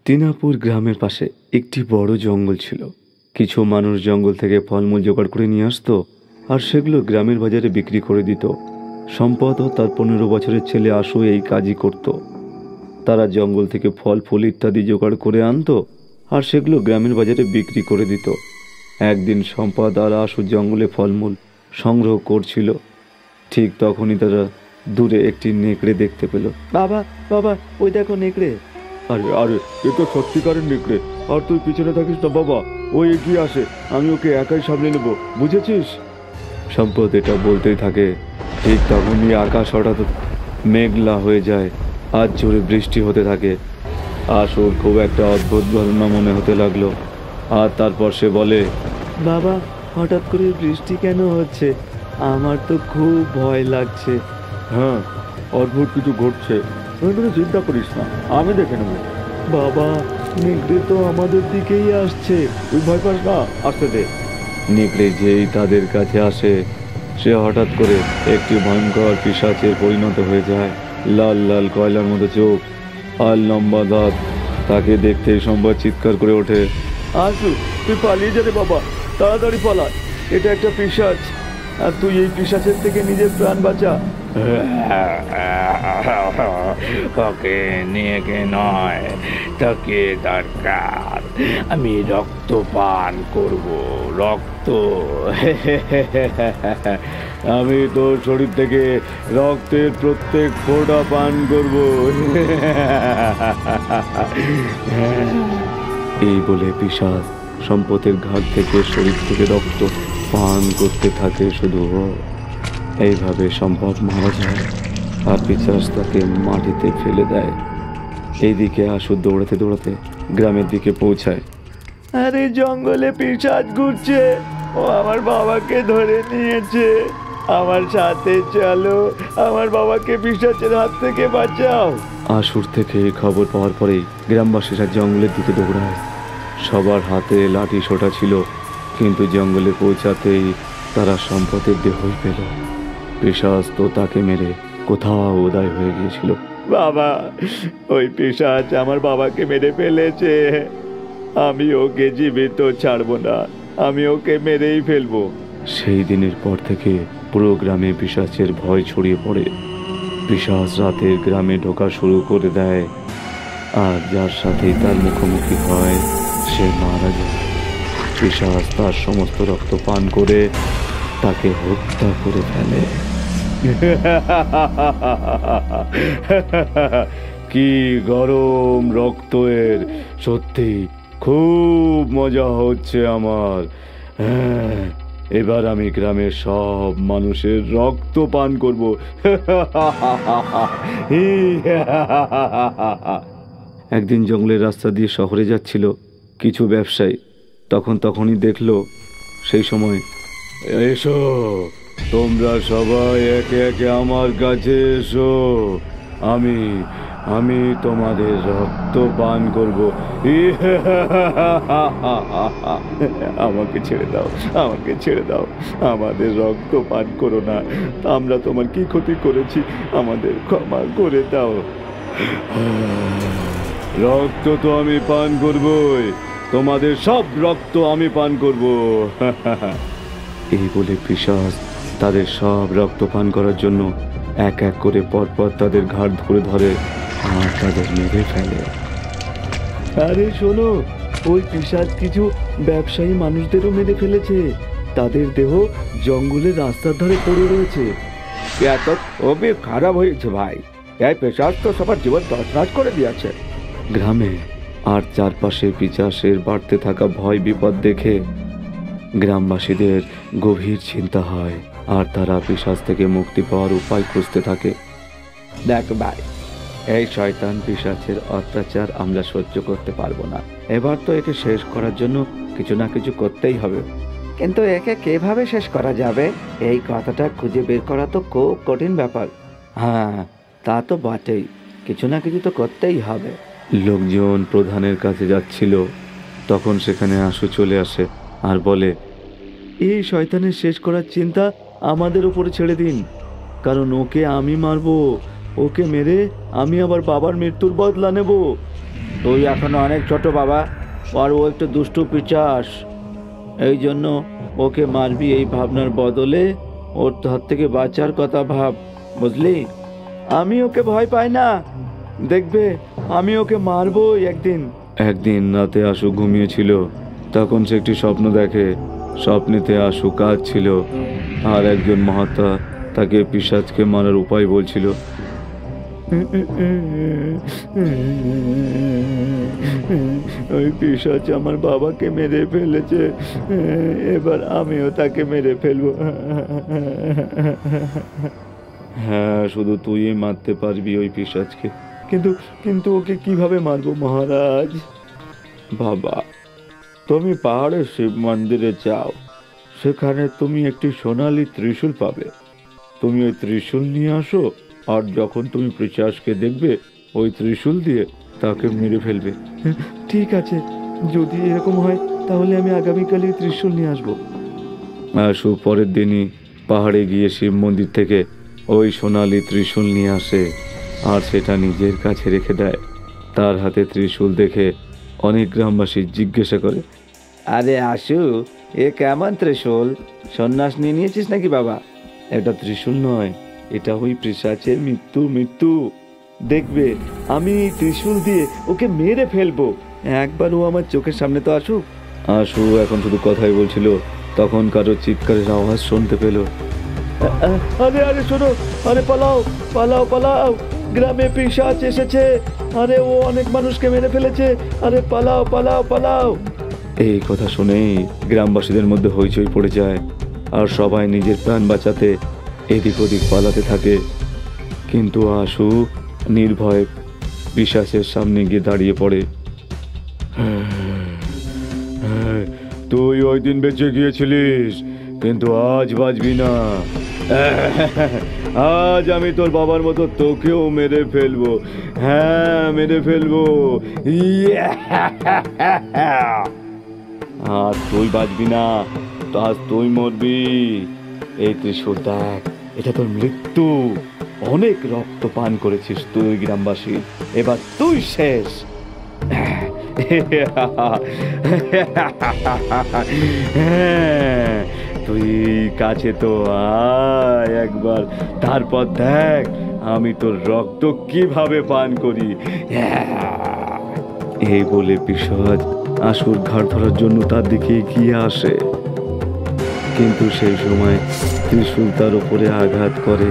তিনাপুর গ্রামের পাশে একটি বড় জঙ্গল ছিল। কিছু মানুষ জঙ্গল থেকে ফলমূল জোগাড় করে নিয়ে আসতো আর সেগুলো গ্রামের বাজারে বিক্রি করে দিত। সম্পদ ও তার 15 বছরের ছেলে আশু এই কাজই করত। তারা জঙ্গল থেকে ফল ফুল ইত্যাদি জোগাড় করে আনতো আর সেগুলো গ্রামের বাজারে বিক্রি করে দিত। একদিন সম্পদ আর আশু জঙ্গলে ফলমূল সংগ্রহ করছিল। ঠিক তখনই তারা দূরে একটি নেকড়ে দেখতে পেল। বাবা বাবা, ওই দেখো নেকড়ে। আরে আরে, এ তো সত্যিকারের নেকড়ে। আর তুই পিছনে থাকিস না বাবা, ও এগিয়ে আসে, আমি ওকে একাই সামলে নেব, বুঝেছিস? সম্পদ এটা বলতেই থাকে। ঠিক তখনই আকাশ হঠাৎ মেঘলা হয়ে যায় আর জোরে বৃষ্টি হতে থাকে। আসল খুব একটা অদ্ভুত ঘটনা মনে হতে লাগলো। আর তারপর সে বলে, বাবা, হঠাৎ করে বৃষ্টি কেন হচ্ছে? আমার তো খুব ভয় লাগছে। হ্যাঁ, অদ্ভুত কিছু ঘটছে, তুমি কোনো চিন্তা করিস না, আমি দেখে নেব। বাবা, নেকড়ে তো আমাদের দিকেই আসছে, তুই ভয় পাস না, আসতে দে। নেকড়ে যেই তাদের কাছে আসে, সে হঠাৎ করে একটি ভয়ঙ্কর পিশাচে পরিণত হয়ে যায়। লাল লাল কয়লার মতো চোখ আর লম্বা দাঁত। তাকে দেখতেই সম্ভব চিৎকার করে ওঠে, আসু, তুই পালিয়ে যা রে বাবা, তাড়াতাড়ি পালা, এটা একটা পিশাচ, আর তুই এই পিশাচের থেকে নিজের প্রাণ বাঁচা। ওকে নিয়ে কে নয়, তাকে দরকার, আমি রক্ত পান করব, রক্ত। আমি তোর শরীর থেকে রক্তের প্রত্যেক ফোঁটা পান করব। এই বলে পিশাচ সম্পদের ঘাট থেকে শরীর থেকে রক্ত পান করতে থাকে শুধু। এইভাবে সম্পদ মারা যায় আর পিশাচ তাকে মাটিতে ফেলে দেয়। এইদিকে আশু দৌড়াতে দৌড়াতে গ্রামের দিকে পৌঁছায়। আরে, জঙ্গলে পিশাচ ঘুরছে, ও আমার বাবাকে ধরে নিয়েছে, আমার সাথে চলো, আমার বাবাকে পিশাচের হাত থেকে বাঁচাও। আশুর থেকে এই খবর পাওয়ার পরেই গ্রামবাসীরা জঙ্গলের দিকে দৌড়ায়। সবার হাতে লাঠি সোটা ছিল, কিন্তু জঙ্গলে পৌঁছাতেই তারা সম্পদের দেহই পেল। পিশাচ তো তাকে মেরে কোথাও উদয় হয়ে গিয়েছিল। বাবা, ওই পিশাচ আমার বাবাকে মেরে ফেলেছে, আমি ওকে জীবিত ছাড়বো না, আমি ওকে মেরেই ফেলবো। সেই দিনের পর থেকে পুরো গ্রামে পিশাচের ভয় ছড়িয়ে পড়ে। পিশাচ রাতে গ্রামে ঢোকা শুরু করে দেয়, আর যার সাথেই তার মুখোমুখি হয় সে মারা যায়। পিশাচ তার সমস্ত রক্ত পান করে তাকে হত্যা করে ফেলে। কি গরম রক্ত এর, সত্যি খুব মজা হচ্ছে আমার। হ্যাঁ, এবার আমি গ্রামের সব মানুষের রক্ত পান করব। একদিন জঙ্গলের রাস্তা দিয়ে শহরে যাচ্ছিল কিছু ব্যবসায়ী। তখনই দেখলো, সেই সময়, এসো তোমরা সবাই একে একে আমার কাছে এসো, আমি আমি তোমাদের রক্ত পান করব। আমাকে ছেড়ে দাও, আমাকে ছেড়ে দাও, আমাদের রক্ত পান করো না, আমরা তোমার কি ক্ষতি করেছি, আমাদের ক্ষমা করে দাও। রক্ত তো আমি পান করবই, তোমাদের সব রক্ত আমি পান করব। এই বলে পিশাচ তাদের সব রক্ত পান করার জন্য এক এক করে পরপর তাদের ঘাড় ধরে আর তাদের মেরে ফেলে। আরে শোনো, ওই পিশাচ কিছু ব্যবসায়ী মানুষদেরও মেরে ফেলেছে, তাদের দেহ জঙ্গলের রাস্তার ধারে পড়ে রয়েছে। এত খুবই খারাপ হয়েছে ভাই, এই পিশাচ তো সবার জীবন তছনছ করে দিয়েছে। গ্রামে আর চারপাশে পিশাচের বাড়তে থাকা ভয় বিপদ দেখে গ্রামবাসীদের গভীর চিন্তা হয়, আর তারা পিশাচ থেকে মুক্তি পাওয়ার উপায় খুঁজতে থাকে। দেখ ভাই, এই শয়তান পিশাচের অত্যাচার আমরা সহ্য করতে পারবো না, এবার তো একে শেষ করার জন্য কিছু না কিছু করতেই হবে। কিন্তু একে কিভাবে শেষ করা যাবে, এই কথাটা খুঁজে বের করা তো খুব কঠিন ব্যাপার। হ্যাঁ, তা তো বটেই, কিছু না কিছু তো করতেই হবে। লোকজন প্রধানের কাছে যাচ্ছিল, তখন সেখানে আশু চলে আসে আর বলে, এই শয়তানের শেষ করার চিন্তা আমাদের উপরে ছেড়ে দিন, কারণ ওকে আমি মারবো, ওকে মেরে আমি আবার বাবার মৃত্যুর বদলা নেব। তুই এখনো অনেক ছোট বাবা, আর ও একটু দুষ্টু পিচাস। এই জন্য ওকে মারবি এই ভাবনার বদলে ওর হাত থেকে বাঁচার কথা ভাব, বুঝলি? আমি ওকে ভয় পাই না, দেখবে আমি ওকে মারবই একদিন। একদিন রাতে আশু ঘুমিয়েছিল, তখন সে একটি স্বপ্ন দেখে। স্বপ্নেতে আশু কাঁদছিল, আর একজন মহাত্মা তাকে পিশাচকে মারার উপায় বলছিল। ওই পিশাচ আমার বাবাকে মেরে ফেলেছে, এবার আমিও তাকে মেরে ফেলবো। হ্যাঁ, শুধু তুই মারতে পারবি ওই পিশাচকে। কিন্তু কিন্তু ওকে কিভাবে মারবো মহারাজ? বাবা, তুমি পাহাড়ের শিব মন্দিরে যাও, সেখানে তুমি একটি সোনালী ত্রিশূল পাবে। তুমি ওই ত্রিশূল নিয়ে আসো, আর যখন তুমি পিশাচকে দেখবে ওই ত্রিশূল দিয়ে তাকে মেরে ফেলবে। ঠিক আছে, যদি এরকম হয় তাহলে আমি আগামীকালই ত্রিশূল নিয়ে আসবো। আশু পরের দিনই পাহাড়ে গিয়ে শিব মন্দির থেকে ওই সোনালী ত্রিশূল নিয়ে আসে, আর সেটা নিজের কাছে রেখে দেয়। তার হাতে ত্রিশূল দেখে অনেক গ্রামবাসী জিজ্ঞাসা করে, আরে আশু, এ কেমন ত্রিশূল? সন্ন্যাস নিয়ে নিয়েছিস নাকি বাবা? এটা ত্রিশূল নয়, এটা ওই পিশাচের মৃত্যু। দেখবে আমি এই ত্রিশূল দিয়ে ওকে মেরে ফেলবো। একবার ও আমার চোখের সামনে তো আসুক। আশু এখন শুধু কথাই বলছিল, তখন কারো চিৎকারের আওয়াজ শুনতে পেল। আরে আরে শোনো, আরে পালাও পালাও পালাও, গ্রামে পিশাচ এসেছে, আরে ও অনেক মানুষকে মেরে ফেলেছে, আরে পালাও পালাও পালাও। এই কথা শুনেই গ্রামবাসীদের মধ্যে হইচই পড়ে যায়, আর সবাই নিজের প্রাণ বাঁচাতে এদিক ওদিক পালাতে থাকে। কিন্তু আশু নির্ভয়ে পিশাচের সামনে গিয়ে দাঁড়িয়ে পড়ে। তুই ওই দিন বেঁচে গিয়েছিলিস, কিন্তু আজ বাঁচবি না। আজ আমি তোর বাবার মতো তোকেও মেরে ফেলবো। হ্যাঁ, মেরে ফেলবো। আজ তুই বাঁচবি না, আজ তুই মরবি। এই ত্রিশূল দেখ, এটা তোর মৃত্যু। অনেক রক্ত পান করেছিস তুই গ্রামবাসী, এবার তুই শেষ। তুই কাছে তো আয় একবার, তারপর দেখ আমি তোর রক্ত কিভাবে পান করি। এই বলে পিশাচ আশুর ঘাড় ধরার জন্য তার দিকে এগিয়ে আসে, কিন্তু সেই সময় ত্রিশূল তার উপরে আঘাত করে।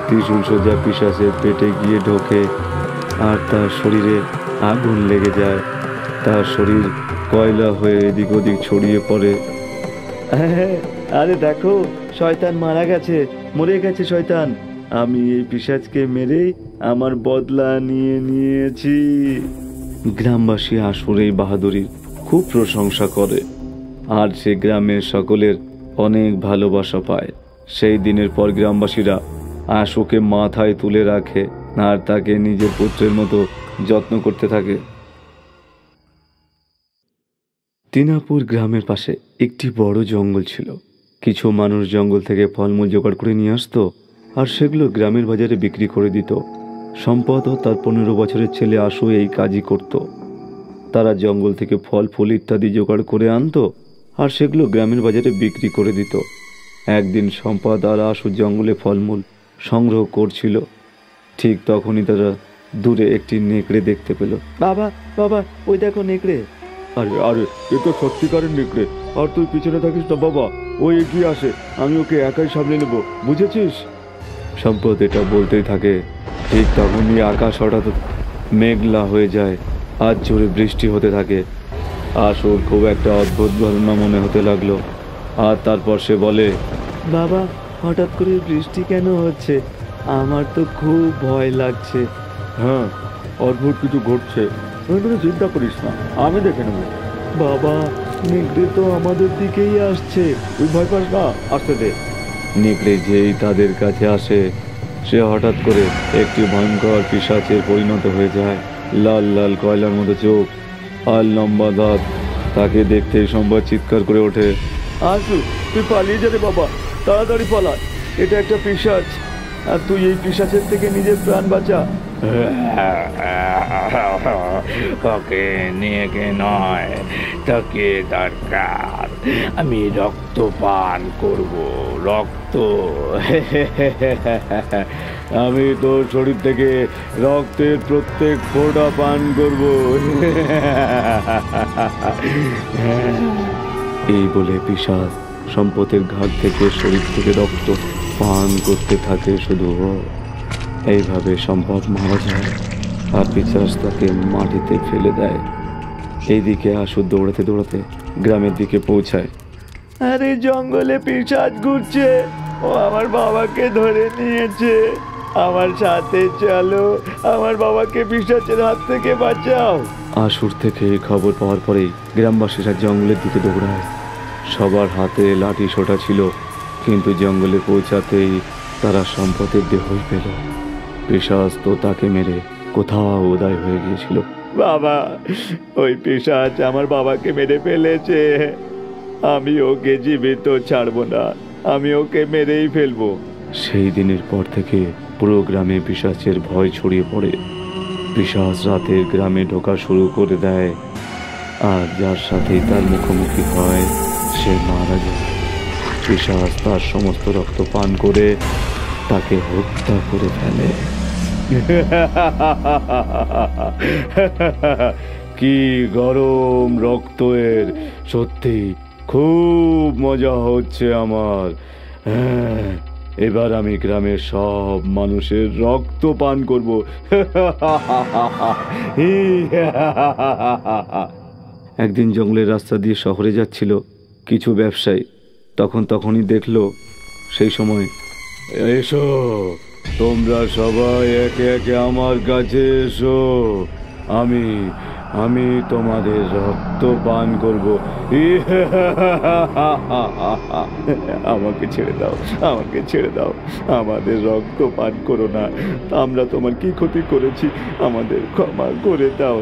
ত্রিশূল সোজা পিশাচের পেটে গিয়ে ঢোকে, আর তার শরীরে আগুন লেগে যায়। তার শরীর কয়লা হয়ে এদিক ওদিক ছড়িয়ে পড়ে। আরে দেখো, শয়তান মারা গেছে, মরে গেছে শয়তান। আমি এই পিশাচকে মেরেই আমার বদলা নিয়ে নিয়েছি। গ্রামবাসী আশুর এই বাহাদুরির খুব প্রশংসা করে, আর সে গ্রামের সকলের অনেক ভালোবাসা পায়। সেই দিনের পর গ্রামবাসীরা আশুকে মাথায় তুলে রাখে, আর তাকে নিজের পুত্রের মতো যত্ন করতে থাকে। তিনাপুর গ্রামের পাশে একটি বড় জঙ্গল ছিল। কিছু মানুষ জঙ্গল থেকে ফলমূল জোগাড় করে নিয়ে আসতো, আর সেগুলো গ্রামের বাজারে বিক্রি করে দিত। সম্পদ ও তার 15 বছরের ছেলে আশু এই কাজই করত। তারা জঙ্গল থেকে ফল ফুল ইত্যাদি জোগাড় করে আনতো, আর সেগুলো গ্রামের বাজারে বিক্রি করে দিত। একদিন সম্পদ আর আশু জঙ্গলে ফলমূল সংগ্রহ করছিল। ঠিক তখনই তারা দূরে একটি নেকড়ে দেখতে পেল। বাবা বাবা, ওই দেখো নেকড়ে। আরে আরে, এ তো সত্যিকারের নেকড়ে, আর তুই পিছনে থাকিস না বাবা, ও এগিয়ে আসে, আমি ওকে একাই সামলে নেব, বুঝেছিস? সম্পদ এটা বলতেই থাকে। ঠিক তখনই আকাশ হঠাৎ মেঘলা হয়ে যায়, আর জোরে বৃষ্টি হতে থাকে। আশুর খুব একটা অদ্ভুত ঘটনা মনে হতে লাগলো, আর তারপর সে বলে, বাবা, হঠাৎ করে বৃষ্টি কেন হচ্ছে? আমার তো খুব ভয় লাগছে। হ্যাঁ, অদ্ভুত কিছু ঘটছে, তুমি কোনো চিন্তা করিস না, আমি দেখে নেব। বাবা, নেকড়ে তো আমাদের দিকেই আসছে, তুই ভয় পাস না, আসতে দে। নেকড়ে যেই তাদের কাছে আসে, সে হঠাৎ করে একটি ভয়ঙ্কর পিশাচে পরিণত হয়ে যায়। লাল লাল কয়লার মতো চোখ আর লম্বা দাঁত। তাকে দেখতেই সম্ভব চিৎকার করে ওঠে, আশু, তুই পালিয়ে যা রে বাবা, তাড়াতাড়ি পালা, এটা একটা পিশাচ। আর তুই এই পিশাচের থেকে নিজের প্রাণ বাঁচা। ওকে নিয়ে কে নয়, তাকে দরকার। আমি রক্ত পান করব, রক্ত। আমি তোর শরীর থেকে রক্তের প্রত্যেক ফোঁটা পান করব। এই বলে পিশাচ সম্পদের ঘাট থেকে শরীর থেকে রক্ত পান করতে থাকে শুধু ও। এইভাবে সম্পদ মারা যায় আর পিশাচ তাকে মাটিতে ফেলে দেয়। এইদিকে আশু দৌড়াতে দৌড়াতে গ্রামের দিকে পৌঁছায়। আরে জঙ্গলে পিশাচ ঘুরছে, ও আমার বাবাকে ধরে নিয়েছে। আমার সাথে চলো, আমার বাবাকে পিশাচের হাত থেকে বাঁচাও। আশুর থেকে এই খবর পাওয়ার পরেই গ্রামবাসীরা জঙ্গলের দিকে দৌড়ায়। সবার হাতে লাঠি সোটা ছিল, কিন্তু জঙ্গলে পৌঁছাতেই তারা সম্পদের দেহই পেল। পিশাচ তো তাকে মেরে কোথাও উদয় হয়ে গিয়েছিল। বাবা, ওই পিশাচ আমার বাবাকে মেরে ফেলেছে। আমি ওকে জীবিত ছাড়বো না, আমি ওকে মেরেই ফেলবো। সেই দিনের পর থেকে পুরো গ্রামে পিশাচের ভয় ছড়িয়ে পড়ে। পিশাচ রাতের গ্রামে ঢোকা শুরু করে দেয়, আর যার সাথেই তার মুখোমুখি হয় সে মারা যায়। পিশাচ তার সমস্ত রক্ত পান করে তাকে হত্যা করে ফেলে। কি গরম রক্ত এর! সত্যি খুব মজা হচ্ছে আমার। হ্যাঁ, এবার আমি গ্রামের সব মানুষের রক্ত পান করব। একদিন জঙ্গলের রাস্তা দিয়ে শহরে যাচ্ছিল কিছু ব্যবসায়ী। তখনই দেখলো, সেই সময়, এসো তোমরা সবাই একে একে আমার কাছে এসো, আমি আমি তোমাদের রক্ত পান করব। আমাকে ছেড়ে দাও, আমাকে ছেড়ে দাও, আমাদের রক্ত পান করো না। আমরা তোমার কি ক্ষতি করেছি, আমাদের ক্ষমা করে দাও।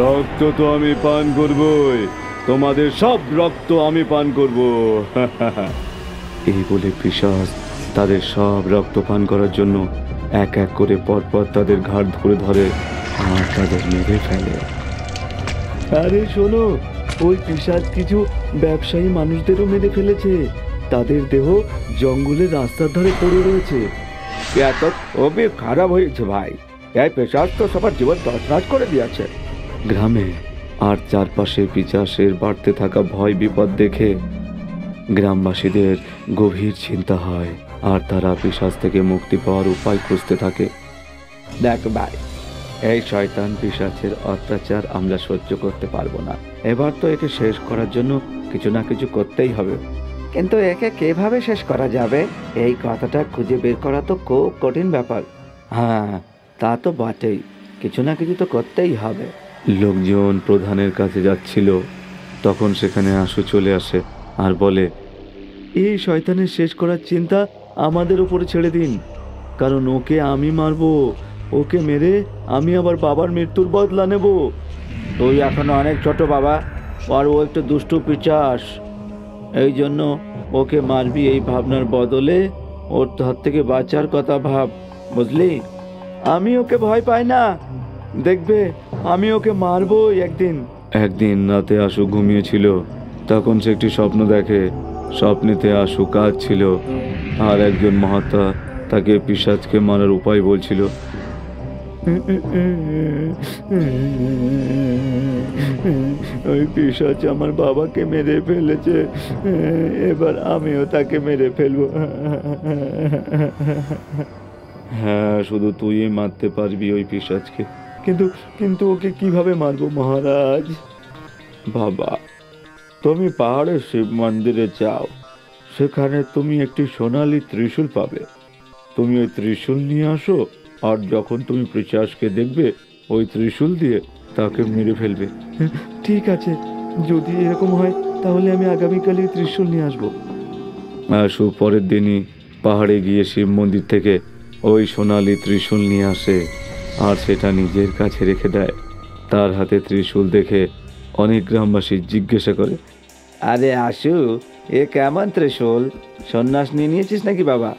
রক্ত তো আমি পান করবই, তোমাদের সব রক্ত আমি পান করব। এই বলে পিশাচ তাদের সব রক্ত পান করার জন্য এক এক করে পরপর তাদের ঘাড় ধরে ধরে আর তাদের মেরে ফেলে। আরে শোনো, ওই পিশাচ কিছু ব্যবসায়ী মানুষদেরও মেরে ফেলেছে। তাদের দেহ জঙ্গলের রাস্তার ধারে পড়ে রয়েছে। এত খুবই খারাপ হয়েছে ভাই, এই পেশাচ তো সবার জীবন তছনছ করে দিয়েছে। গ্রামে আর চারপাশে পিশাচের বাড়তে থাকা ভয় বিপদ দেখে গ্রামবাসীদের গভীর চিন্তা হয়, আর তারা পিশাচ থেকে মুক্তি পাওয়ার উপায় খুঁজতে থাকে। দেখ ভাই, এই শয়তান পিশাচের অত্যাচার আমরা সহ্য করতে পারবো না। এবার তো একে শেষ করার জন্য কিছু না কিছু করতেই হবে। কিন্তু একে কিভাবে শেষ করা যাবে, এই কথাটা খুঁজে বের করা তো খুব কঠিন ব্যাপার। হ্যাঁ, তা তো বটেই, কিছু না কিছু তো করতেই হবে। লোকজন প্রধানের কাছে যাচ্ছিল, তখন সেখানে আশু চলে আসে আর বলে, এই শয়তানের শেষ করার চিন্তা আমাদের উপরে ছেড়ে দিন, কারণ ওকে আমি মারবো। ওকে মেরে আমি আবার বাবার মৃত্যুর বদলা নেব। তুই এখনো অনেক ছোট বাবা, আর ও একটু দুষ্টু পিশাচ, এই জন্য ওকে মারবি। এই ভাবনার বদলে ওর হাত থেকে বাঁচার কথা ভাব, বুঝলি? আমি ওকে ভয় পাই না, দেখবে আমি ওকে মারবই একদিন। একদিন রাতে আশু ঘুমিয়েছিল, তখন সে একটি স্বপ্ন দেখে। স্বপ্নেতে আশু কাঁদছিল, আর একজন মহাত্মা তাকে পিশাচকে মারার উপায় বলছিল। ওই পিশাচ আমার বাবাকে মেরে ফেলেছে, এবার আমিও তাকে মেরে ফেলবো। হ্যাঁ, শুধু তুই মারতে পারবি ওই পিশাচকে। কিন্তু ওকে কিভাবে মারবো মহারাজ? বাবা, তুমি পাহাড়ের শিব মন্দিরে যাও, সেখানে তুমি একটি সোনালী ত্রিশূল পাবে। তুমি ওই ত্রিশূল নিয়ে আসো, আর যখন তুমি পিশাচকে দেখবে, ওই ত্রিশূল দিয়ে তাকে মেরে ফেলবে। ঠিক আছে, যদি এরকম হয় তাহলে আমি আগামীকালই ত্রিশূল নিয়ে আসবো। আশু পরের দিনই পাহাড়ে গিয়ে শিব মন্দির থেকে ওই সোনালী ত্রিশূল নিয়ে আসে, আর সেটা নিজের কাছে রেখে দেয়। তার হাতে ত্রিশূল দেখে অনেক গ্রামবাসী জিজ্ঞাসা করে, আরে আশু, এ কেমন ত্রিশূল? সন্ন্যাস নিয়ে নিয়েছিস নাকি বাবা?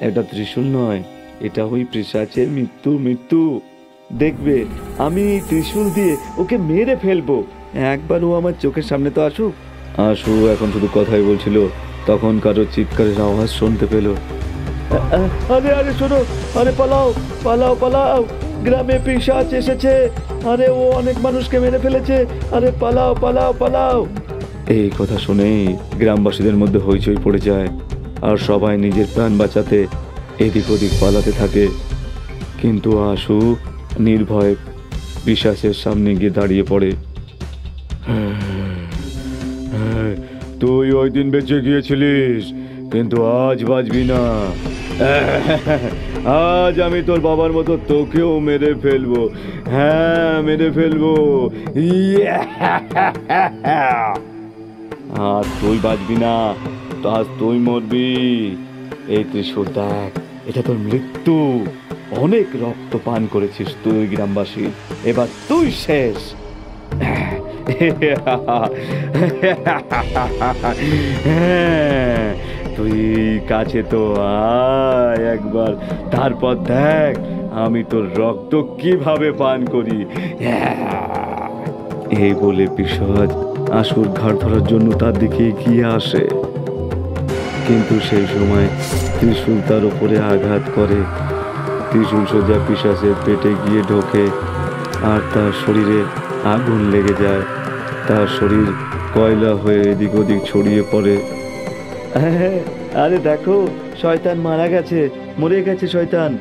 এটা ত্রিশূল নয়, এটা ওই পিশাচের মৃত্যু। দেখবে আমি এই ত্রিশূল দিয়ে ওকে মেরে ফেলবো। একবার ও আমার চোখের সামনে তো আসুক। আশু এখন শুধু কথাই বলছিল, তখন কারো চিৎকারের আওয়াজ শুনতে পেল। আরে আরে শোনো, আরে পালাও পালাও পালাও, গ্রামে পিশাচ এসেছে, আরে ও অনেক মানুষকে মেরে ফেলেছে, আরে পালাও পালাও পালাও। এই কথা শুনেই গ্রামবাসীদের মধ্যে হইচই পড়ে যায়, আর সবাই নিজের প্রাণ বাঁচাতে এদিক ওদিক পালাতে থাকে। কিন্তু আশু নির্ভয়ে পিশাচের সামনে গিয়ে দাঁড়িয়ে পড়ে। তুই ওই দিন বেঁচে গিয়েছিলিস, কিন্তু আজ বাঁচবি না। আজ আমি তোর বাবার মতো তোকেও মেরে ফেলবো। হ্যাঁ, মেরে ফেলবো। আর তুই বাঁচবি না, আজ তুই মরবি। এই ত্রিশূল দেখ, এটা তোর মৃত্যু। অনেক রক্ত পান করেছিস তুই গ্রামবাসী, এবার তুই শেষ। তুই কাছে তো আয় একবার, তারপর দেখ আমি তোর রক্ত কিভাবে পান করি। এই বলে পিশাচ আশুর ঘাড় ধরার জন্য তার দিকে এগিয়ে আসে, কিন্তু সেই সময় ত্রিশূল তার উপরে আঘাত করে। ত্রিশূল সোজা পিশাচের পেটে গিয়ে ঢোকে, আর তার শরীরে আগুন লেগে যায়। তার শরীর কয়লা হয়ে এদিক ওদিক ছড়িয়ে পড়ে। আরে দেখো, শয়তান মারা গেছে, মরে গেছে শয়তান।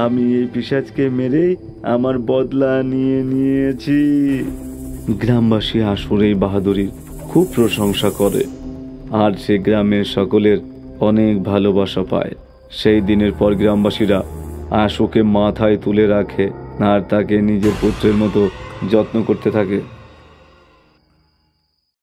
আমি এই পিশাচকে মেরেই আমার বদলা নিয়ে নিয়েছি। গ্রামবাসী আশুর এই বাহাদুরির খুব প্রশংসা করে, আর সে গ্রামের সকলের অনেক ভালোবাসা পায়। সেই দিনের পর গ্রামবাসীরা আশুকে মাথায় তুলে রাখে আর তাকে নিজের পুত্রের মতো যত্ন করতে থাকে।